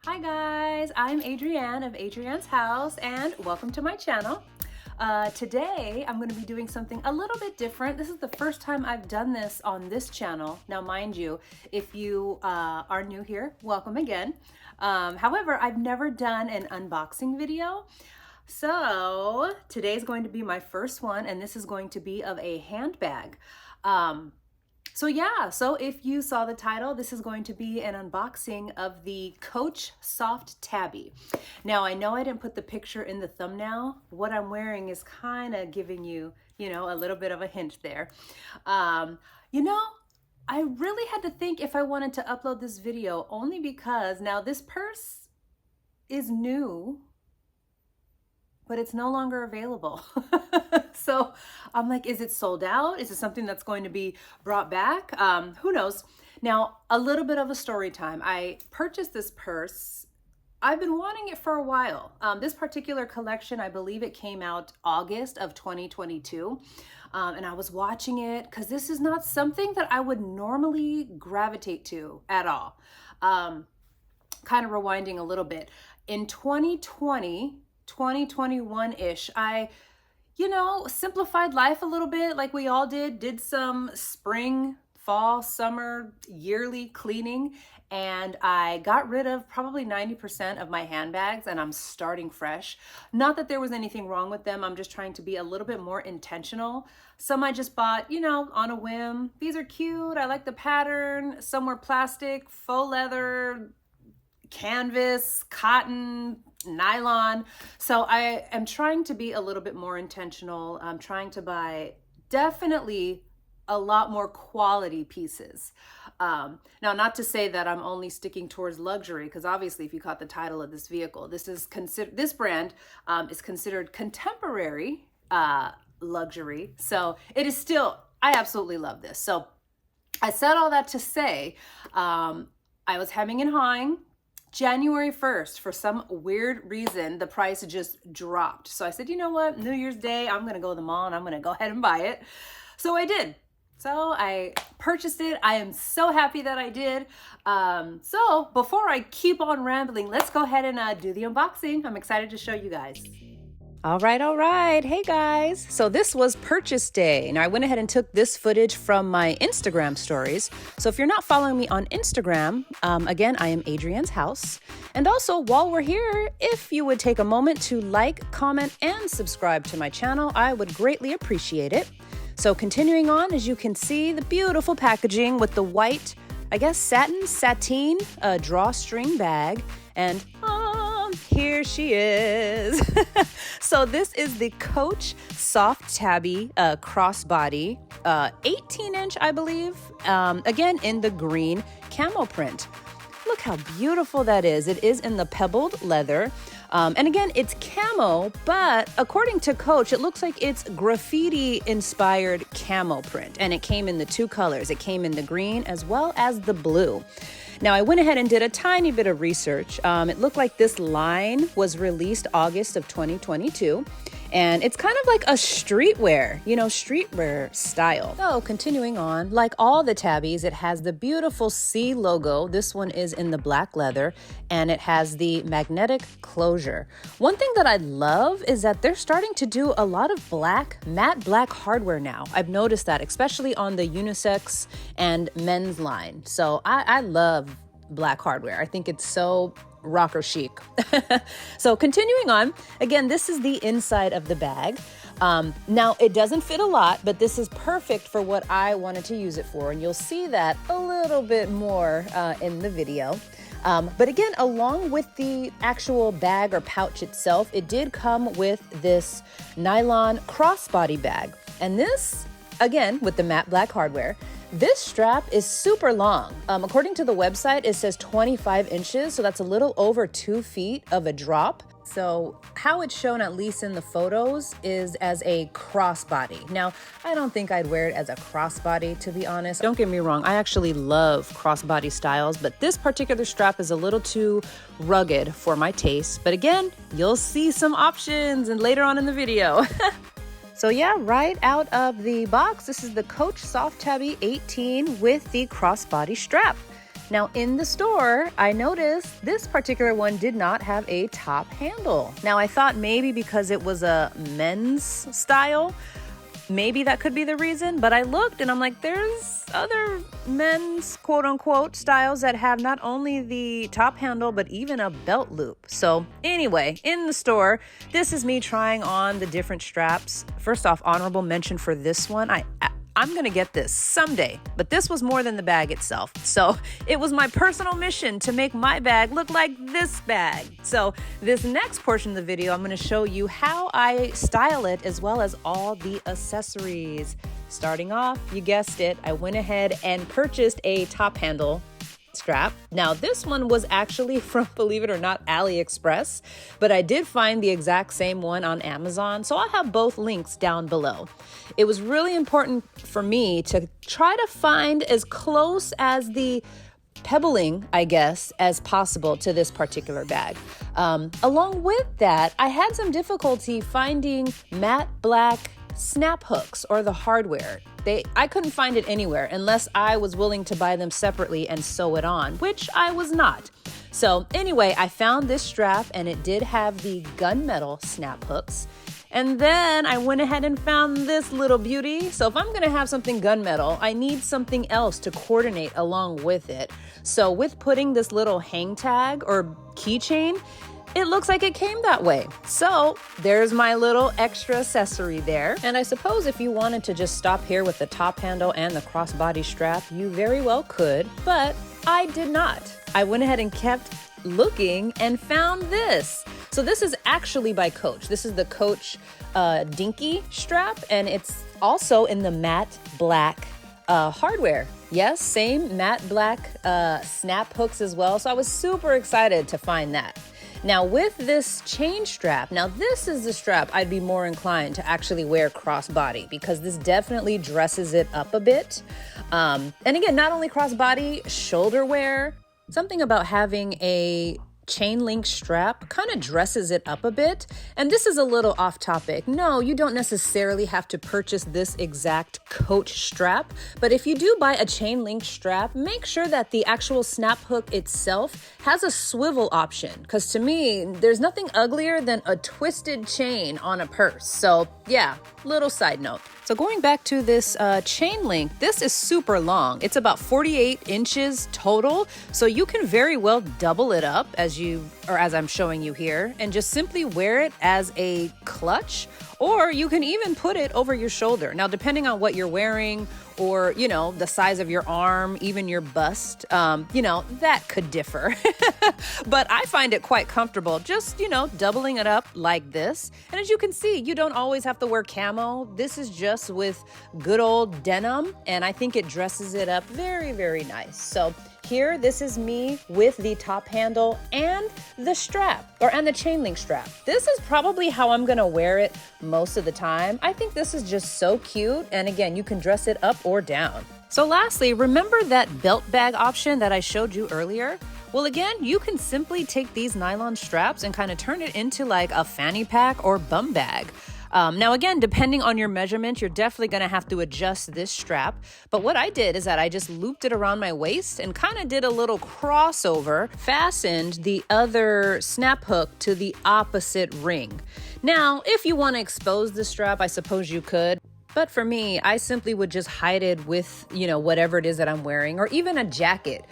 Hi guys, I'm Adrienne of Adrienne's House and welcome to my channel. Today I'm going to be doing something a little bit different. This is the first time I've done this on this channel. Now mind you, if you are new here, welcome again. However, I've never done an unboxing video. So today's going to be my first one, and this is going to be of a handbag. So if you saw the title, this is going to be an unboxing of the Coach Soft Tabby. Now, I know I didn't put the picture in the thumbnail. What I'm wearing is kind of giving you, a little bit of a hint there. I really had to think if I wanted to upload this video only because now this purse is new, but it's no longer available. So I'm like, is it sold out? Is it something that's going to be brought back? Who knows? Now, a little bit of a story time. I purchased this purse. I've been wanting it for a while. This particular collection, I believe it came out August of 2022. And I was watching it because this is not something that I would normally gravitate to at all. Kind of rewinding a little bit. In 2021-ish, I simplified life a little bit like we all did some spring, fall, summer, yearly cleaning, and I got rid of probably 90% of my handbags and I'm starting fresh. Not that there was anything wrong with them. I'm just trying to be a little bit more intentional. Some I just bought, on a whim. These are cute. I like the pattern. Some were plastic, faux leather, canvas, cotton, nylon. So I am trying to be a little bit more intentional. I'm trying to buy definitely a lot more quality pieces. Now, not to say that I'm only sticking towards luxury, because obviously if you caught the title of this vehicle, this brand is considered contemporary luxury. So it is still, I absolutely love this. So I said all that to say, I was hemming and hawing. January 1st, for some weird reason, the price just dropped. So I said, you know what, New Year's Day, I'm gonna go to the mall and I'm gonna go ahead and buy it. So I did. So I purchased it. I am so happy that I did. So before I keep on rambling, let's go ahead and do the unboxing. I'm excited to show you guys. All right. Hey guys. So this was purchase day. Now I went ahead and took this footage from my Instagram stories. So if you're not following me on Instagram, again, I am Adrienne's House. And also while we're here, if you would take a moment to like, comment, and subscribe to my channel, I would greatly appreciate it. So continuing on, as you can see, the beautiful packaging with the white, sateen drawstring bag. And here she is. So this is the Coach Soft Tabby crossbody, 18-inch, I believe. Again, in the green camo print. Look how beautiful that is. It is in the pebbled leather. And again, it's camo, but according to Coach, it looks like it's graffiti-inspired camo print. And it came in the two colors. It came in the green as well as the blue. Now, I went ahead and did a tiny bit of research. It looked like this line was released August of 2022, and it's kind of like a streetwear, streetwear style. So continuing on, like all the tabbies, it has the beautiful C logo. This one is in the black leather, and it has the magnetic closure. One thing that I love is that they're starting to do a lot of matte black hardware now. I've noticed that, especially on the unisex and men's line. So I love black hardware. I think it's so rocker chic. So continuing on, again, this is the inside of the bag. Now it doesn't fit a lot, but this is perfect for what I wanted to use it for. And you'll see that a little bit more in the video. But again, along with the actual bag or pouch itself, it did come with this nylon crossbody bag. And this, again, with the matte black hardware, this strap is super long. According to the website, it says 25 inches, so that's a little over 2 feet of a drop. So how it's shown, at least in the photos, is as a crossbody. Now, I don't think I'd wear it as a crossbody, to be honest. Don't get me wrong, I actually love crossbody styles, but this particular strap is a little too rugged for my taste. But again, you'll see some options and later on in the video. So yeah, right out of the box, this is the Coach Soft Tabby 18 with the crossbody strap. Now in the store, I noticed this particular one did not have a top handle. Now I thought maybe because it was a men's style, maybe that could be the reason, but I looked and I'm like, there's other men's quote unquote styles that have not only the top handle, but even a belt loop. So anyway, in the store, this is me trying on the different straps. First off, honorable mention for this one. I'm gonna get this someday, but this was more than the bag itself. So it was my personal mission to make my bag look like this bag. So this next portion of the video, I'm gonna show you how I style it as well as all the accessories. Starting off, you guessed it, I went ahead and purchased a top handle strap. Now this one was actually from, believe it or not, AliExpress, but I did find the exact same one on Amazon, so I'll have both links down below. It was really important for me to try to find as close as the pebbling, I guess, as possible to this particular bag. Along with that, I had some difficulty finding matte black snap hooks or the hardware. I couldn't find it anywhere unless I was willing to buy them separately and sew it on, which I was not. So anyway, I found this strap and it did have the gunmetal snap hooks. And then I went ahead and found this little beauty. So if I'm gonna have something gunmetal, I need something else to coordinate along with it. So with putting this little hang tag or keychain, it looks like it came that way. So there's my little extra accessory there. And I suppose if you wanted to just stop here with the top handle and the crossbody strap, you very well could, but I did not. I went ahead and kept looking and found this. So this is actually by Coach. This is the Coach Dinky strap, and it's also in the matte black hardware. Yes, same matte black snap hooks as well. So I was super excited to find that. Now with this chain strap, now this is the strap I'd be more inclined to actually wear crossbody because this definitely dresses it up a bit. And again, not only crossbody, shoulder wear, something about having a chain link strap kind of dresses it up a bit. And this is a little off topic. No, you don't necessarily have to purchase this exact Coach strap, but if you do buy a chain link strap, make sure that the actual snap hook itself has a swivel option, because to me, there's nothing uglier than a twisted chain on a purse. So yeah, little side note. So going back to this chain link, this is super long. It's about 48 inches total. So you can very well double it up as I'm showing you here, and just simply wear it as a clutch, or you can even put it over your shoulder. Now, depending on what you're wearing, or, you know, the size of your arm, even your bust, you know, that could differ. But I find it quite comfortable just, you know, doubling it up like this. And as you can see, you don't always have to wear camo. This is just with good old denim, and I think it dresses it up very, very nice. So here, this is me with the top handle and the strap, and the chain link strap. This is probably how I'm gonna wear it most of the time. I think this is just so cute. And again, you can dress it up or down. So lastly, remember that belt bag option that I showed you earlier? Well, again, you can simply take these nylon straps and kind of turn it into like a fanny pack or bum bag. Now, again, depending on your measurement, you're definitely going to have to adjust this strap. But what I did is that I just looped it around my waist and kind of did a little crossover, fastened the other snap hook to the opposite ring. Now, if you want to expose the strap, I suppose you could. But for me, I simply would just hide it with, you know, whatever it is that I'm wearing, or even a jacket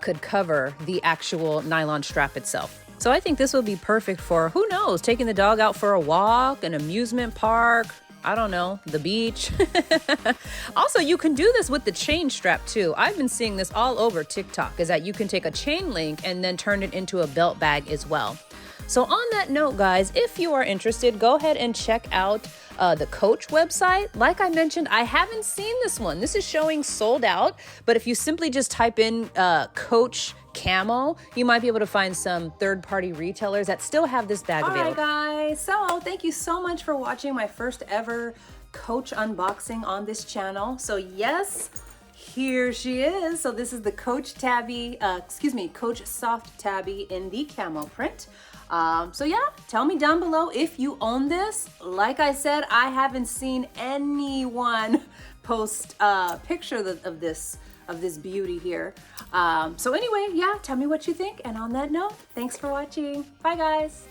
could cover the actual nylon strap itself. So I think this will be perfect for, who knows, taking the dog out for a walk, an amusement park, I don't know, the beach. Also, you can do this with the chain strap too. I've been seeing this all over TikTok, is that you can take a chain link and then turn it into a belt bag as well. So on that note, guys, if you are interested, go ahead and check out the Coach website. Like I mentioned, I haven't seen this one. This is showing sold out, but if you simply just type in Coach camo, you might be able to find some third-party retailers that still have this bag available. All right, guys. So thank you so much for watching my first ever Coach unboxing on this channel. So yes, here she is. So this is the Coach Tabby, Coach Soft Tabby in the camo print. So yeah, tell me down below if you own this. Like I said, I haven't seen anyone post a picture of this beauty here. So anyway, yeah, tell me what you think. And on that note, thanks for watching. Bye guys.